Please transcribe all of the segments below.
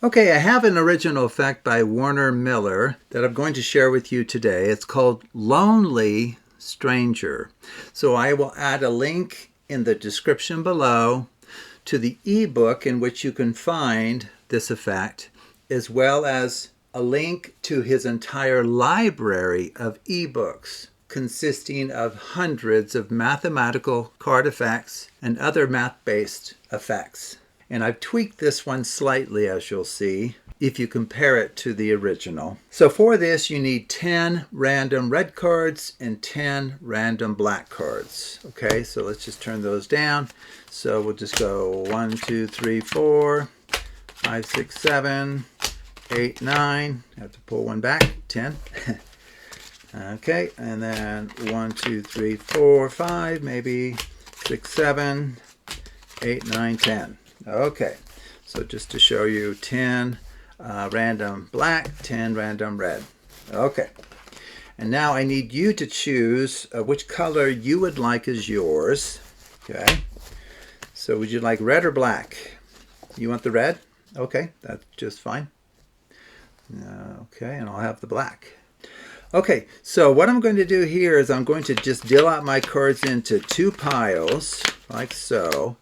Okay, I have an original effect by Werner Miller that I'm going to share with you today. It's called Lonely Stranger. So I will add a link in the description below to the ebook in which you can find this effect, as well as a link to his entire library of ebooks consisting of hundreds of mathematical card effects and other math-based effects. And I've tweaked this one slightly, as you'll see, if you compare it to the original. So for this, you need 10 random red cards and 10 random black cards. Okay, so let's just turn those down. So we'll just go 1, 2, 3, 4, 5, 6, 7, 8, 9. I have to pull one back, 10. Okay, and then 1, 2, 3, 4, 5, maybe 6, 7, 8, 9, 10. Okay, so just to show you 10 random black, 10 random red. Okay, and now I need you to choose which color you would like as yours. Okay, so would you like red or black? You want the red? Okay, that's just fine. Okay, and I'll have the black. Okay, so what I'm going to do here is I'm going to just deal out my cards into two piles, like so.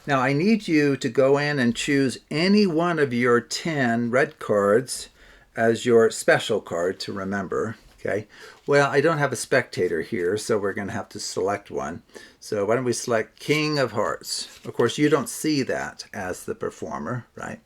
Now I need you to go in and choose any one of your 10 red cards as your special card to remember. Okay, well, I don't have a spectator here, so we're going to have to select one. So why don't we select King of Hearts? Of course, you don't see that as the performer, right?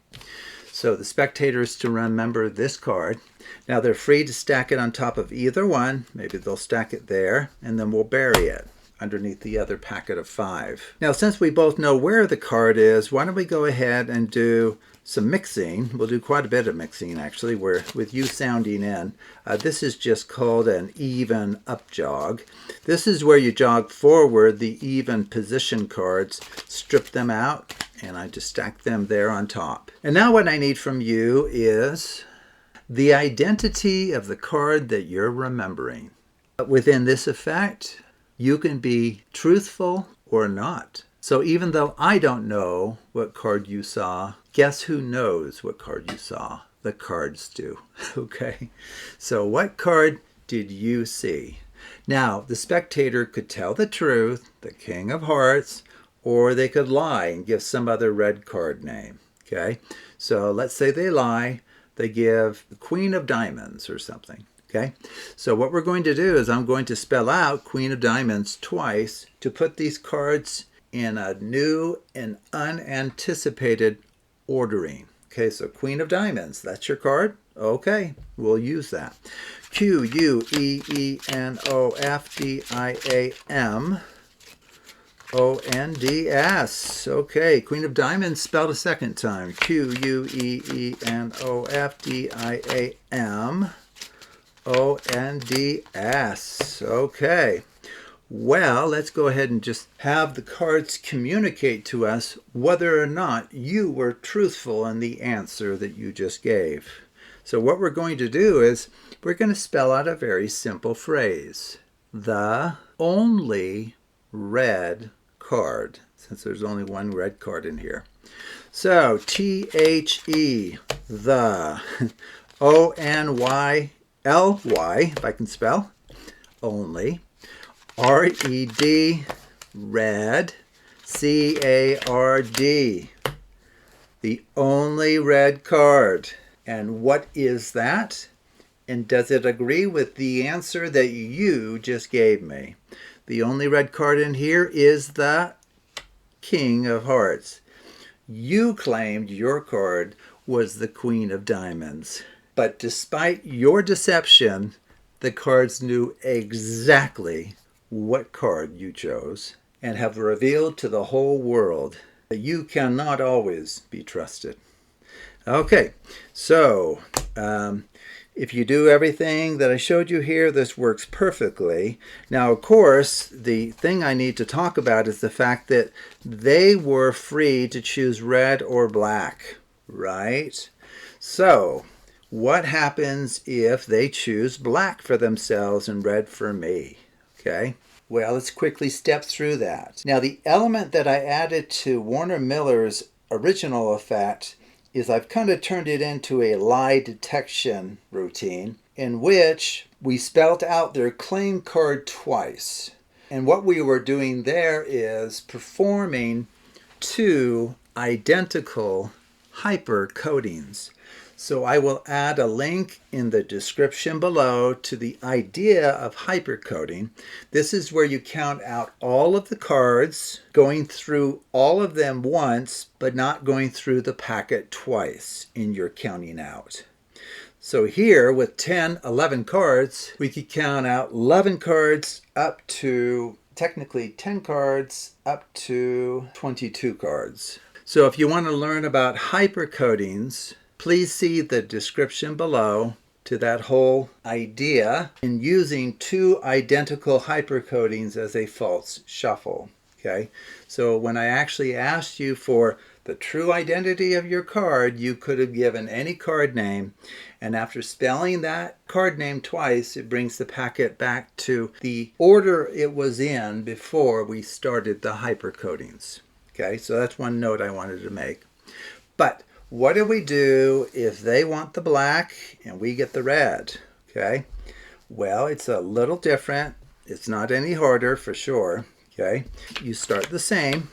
So the spectator is to remember this card. Now they're free to stack it on top of either one. Maybe they'll stack it there, and then we'll bury it underneath the other packet of 5. Now, since we both know where the card is, why don't we go ahead and do some mixing. We'll do quite a bit of mixing, actually, where with you sounding in. This is just called an even up jog. This is where you jog forward the even position cards, strip them out, and I just stack them there on top. And now what I need from you is the identity of the card that you're remembering. Within this effect, you can be truthful or not. So even though I don't know what card you saw, guess who knows what card you saw? The cards do. Okay, so what card did you see? Now, the spectator could tell the truth, the King of Hearts, or they could lie and give some other red card name. Okay, so let's say they lie. They give the Queen of Diamonds or something. Okay, so what we're going to do is I'm going to spell out Queen of Diamonds twice to put these cards in a new and unanticipated ordering. Okay, so Queen of Diamonds, that's your card? Okay, we'll use that. Queenofdiam. O-N-D-S. Okay, Queen of Diamonds spelled a second time. Queenofdiam. O-N-D-S. Okay. Well, let's go ahead and just have the cards communicate to us whether or not you were truthful in the answer that you just gave. So what we're going to do is we're going to spell out a very simple phrase. The only red card, since there's only one red card in here. So T-H-E, the, O-N-Y-L-Y, if I can spell, only, R-E-D, red, C-A-R-D, the only red card. And what is that? And does it agree with the answer that you just gave me? The only red card in here is the King of Hearts. You claimed your card was the Queen of Diamonds. But despite your deception, the cards knew exactly what card you chose and have revealed to the whole world that you cannot always be trusted. Okay, so if you do everything that I showed you here, this works perfectly. Now, of course, the thing I need to talk about is the fact that they were free to choose red or black, right? So, what happens if they choose black for themselves and red for me? Okay, well, let's quickly step through that. Now, the element that I added to Werner Miller's original effect is I've kind of turned it into a lie detection routine in which we spelled out their claim card twice. And what we were doing there is performing two identical hypercoatings. So I will add a link in the description below to the idea of hypercoating. This is where you count out all of the cards, going through all of them once, but not going through the packet twice in your counting out. So here with 10, 11 cards, we could count out 11 cards up to technically 10 cards up to 22 cards. So if you want to learn about hypercoatings, please see the description below to that whole idea in using two identical hypercoatings as a false shuffle. Okay, so when I actually asked you for the true identity of your card, you could have given any card name, and after spelling that card name twice, it brings the packet back to the order it was in before we started the hypercoatings. Okay, so that's one note I wanted to make. But what do we do if they want the black and we get the red? Okay, well, it's a little different. It's not any harder for sure. Okay, you start the same.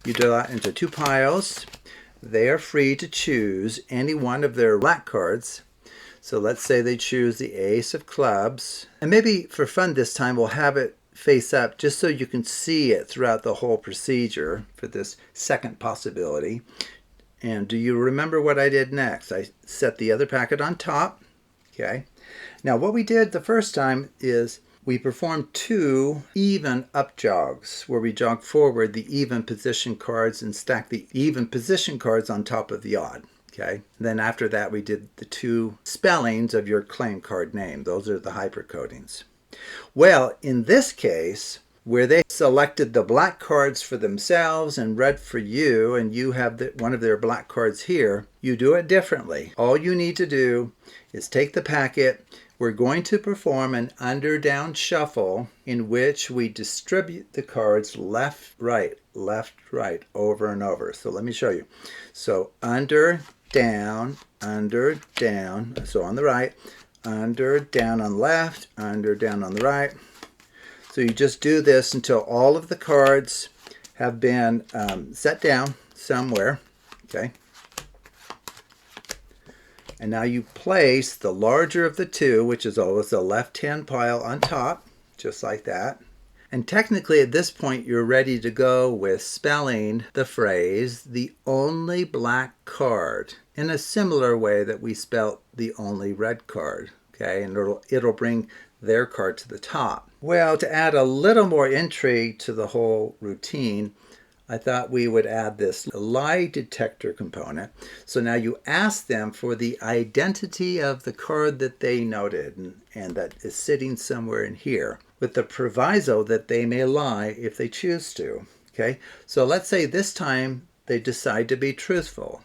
You do that into two piles. They are free to choose any one of their black cards. So let's say they choose the ace of clubs. And maybe for fun this time we'll have it face up just so you can see it throughout the whole procedure for this second possibility. And do you remember what I did next? I set the other packet on top. Okay. Now what we did the first time is we performed two even up jogs where we jog forward the even position cards and stack the even position cards on top of the odd. Okay. Then after that we did the two spellings of your claim card name. Those are the hypercoatings. Well, in this case, where they selected the black cards for themselves and red for you, and you have one of their black cards here, you do it differently. All you need to do is take the packet. We're going to perform an under-down shuffle in which we distribute the cards left, right, over and over. So let me show you. So under, down, so on the right, under, down on the left, under, down on the right. So you just do this until all of the cards have been set down somewhere, okay? And now you place the larger of the two, which is always the left-hand pile, on top, just like that. And technically at this point you're ready to go with spelling the phrase, the only black card, in a similar way that we spelt the only red card, okay? And it'll bring their card to the top. Well, to add a little more intrigue to the whole routine, I thought we would add this lie detector component. So now you ask them for the identity of the card that they noted and that is sitting somewhere in here, with the proviso that they may lie if they choose to. Okay, so let's say this time they decide to be truthful.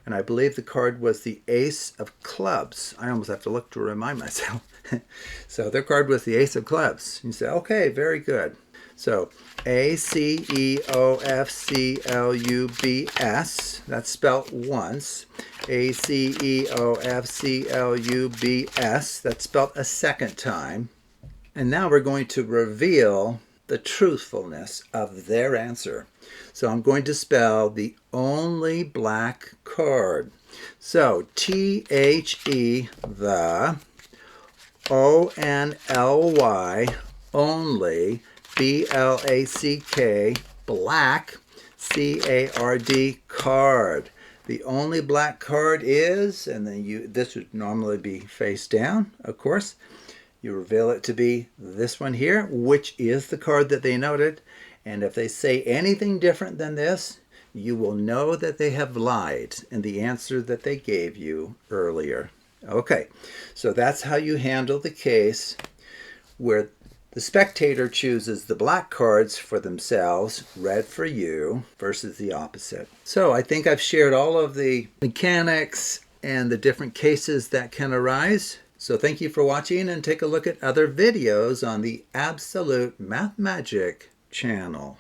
And I believe the card was the ace of clubs. I almost have to look to remind myself. So their card was the ace of clubs. You say, okay, very good. So ACEOFCLUBS, that's spelt once. ACEOFCLUBS, that's spelt a second time. And now we're going to reveal the truthfulness of their answer. So I'm going to spell the only black card. So THE, the, ONLY, only, BLACK, black, CARD, card. The only black card is, and then this would normally be face down, of course. You reveal it to be this one here, which is the card that they noted. And if they say anything different than this, you will know that they have lied in the answer that they gave you earlier. Okay, so that's how you handle the case where the spectator chooses the black cards for themselves, red for you, versus the opposite. So I think I've shared all of the mechanics and the different cases that can arise. So thank you for watching, and take a look at other videos on the Absolute Math Magic channel.